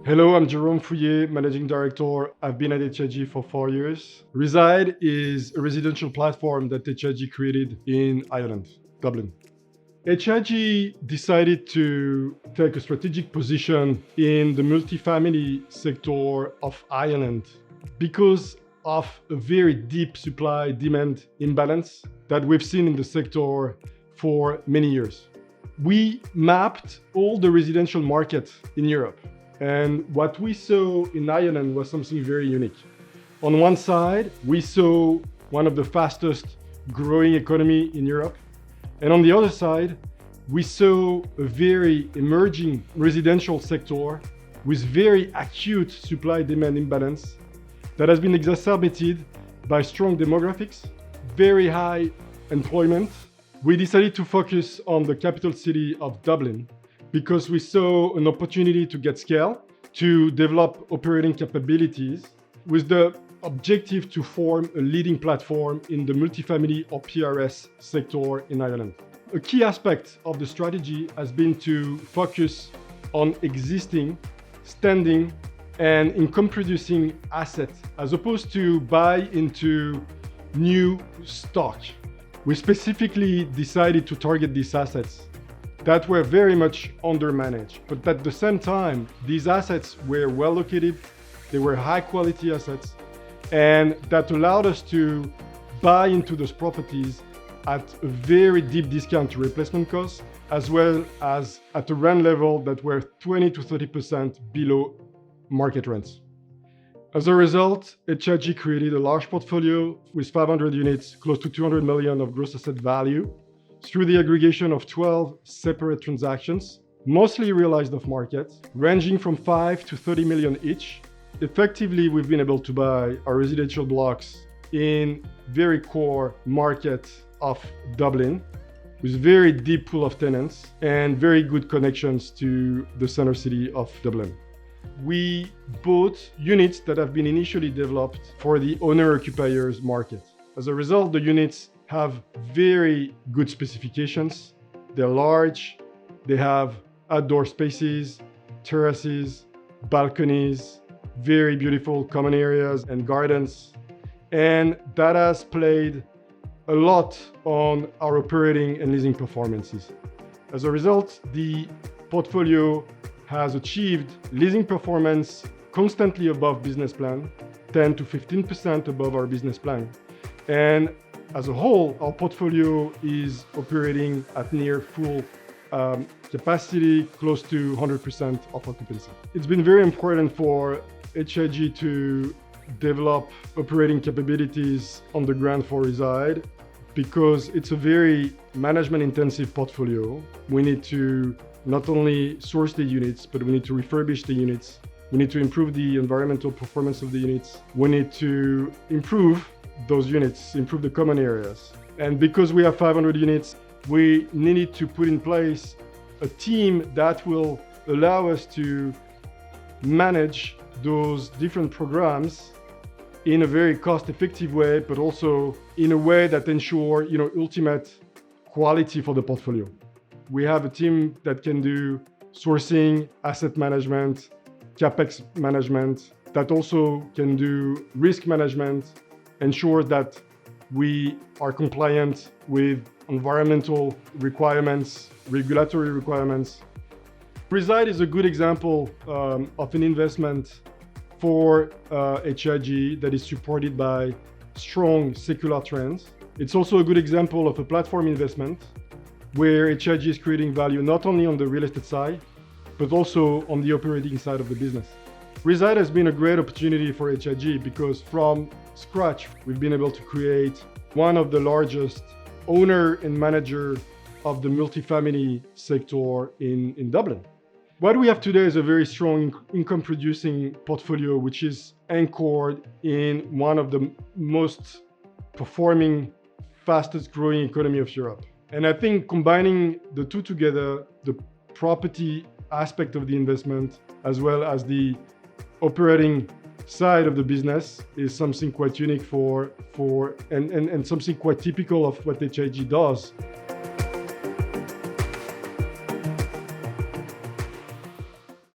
Hello, I'm Jerome Fouille, Managing Director. I've been at H.I.G for 4 years. Reside is a residential platform that H.I.G created in Ireland, Dublin. H.I.G decided to take a strategic position in the multifamily sector of Ireland because of a very deep supply-demand imbalance that we've seen in the sector for many years. We mapped all the residential market in Europe. And what we saw in Ireland was something very unique. On one side, we saw one of the fastest growing economy in Europe. And on the other side, we saw a very emerging residential sector with very acute supply-demand imbalance that has been exacerbated by strong demographics, very high employment. We decided to focus on the capital city of Dublin because we saw an opportunity to get scale, to develop operating capabilities with the objective to form a leading platform in the multifamily or PRS sector in Ireland. A key aspect of the strategy has been to focus on existing, standing, and income-producing assets as opposed to buy into new stock. We specifically decided to target these assets that were very much undermanaged. But at the same time, these assets were well located, they were high quality assets, and that allowed us to buy into those properties at a very deep discount to replacement costs, as well as at a rent level that were 20 to 30% below market rents. As a result, H.I.G created a large portfolio with 500 units, close to 200 million of gross asset value, through the aggregation of 12 separate transactions, mostly realized off market, ranging from 5 to 30 million each. Effectively, we've been able to buy our residential blocks in very core market of Dublin, with very deep pool of tenants and very good connections to the center city of Dublin. We bought units that have been initially developed for the owner-occupiers market. As a result, the units have very good specifications. They're large, they have outdoor spaces, terraces, balconies, very beautiful common areas and gardens. And that has played a lot on our operating and leasing performances. As a result, the portfolio has achieved leasing performance constantly above business plan, 10 to 15% above our business plan. And as a whole, our portfolio is operating at near full capacity, close to 100% of occupancy. It's been very important for H.I.G to develop operating capabilities on the ground for Reside because it's a very management-intensive portfolio. We need to not only source the units, but we need to refurbish the units. We need to improve the environmental performance of the units. We need to improve those units, improve the common areas. And because we have 500 units, we needed to put in place a team that will allow us to manage those different programs in a very cost-effective way, but also in a way that ensure, ultimate quality for the portfolio. We have a team that can do sourcing, asset management, capex management, that also can do risk management, ensure that we are compliant with environmental requirements, regulatory requirements. Reside is a good example of an investment for H.I.G that is supported by strong secular trends. It's also a good example of a platform investment where H.I.G is creating value not only on the real estate side, but also on the operating side of the business. Reside has been a great opportunity for H.I.G because from scratch, we've been able to create one of the largest owner and manager of the multifamily sector in Dublin. What we have today is a very strong income-producing portfolio, which is anchored in one of the most performing, fastest-growing economy of Europe. And I think combining the two together, the property aspect of the investment, as well as the operating side of the business, is something quite unique and something quite typical of what H.I.G does.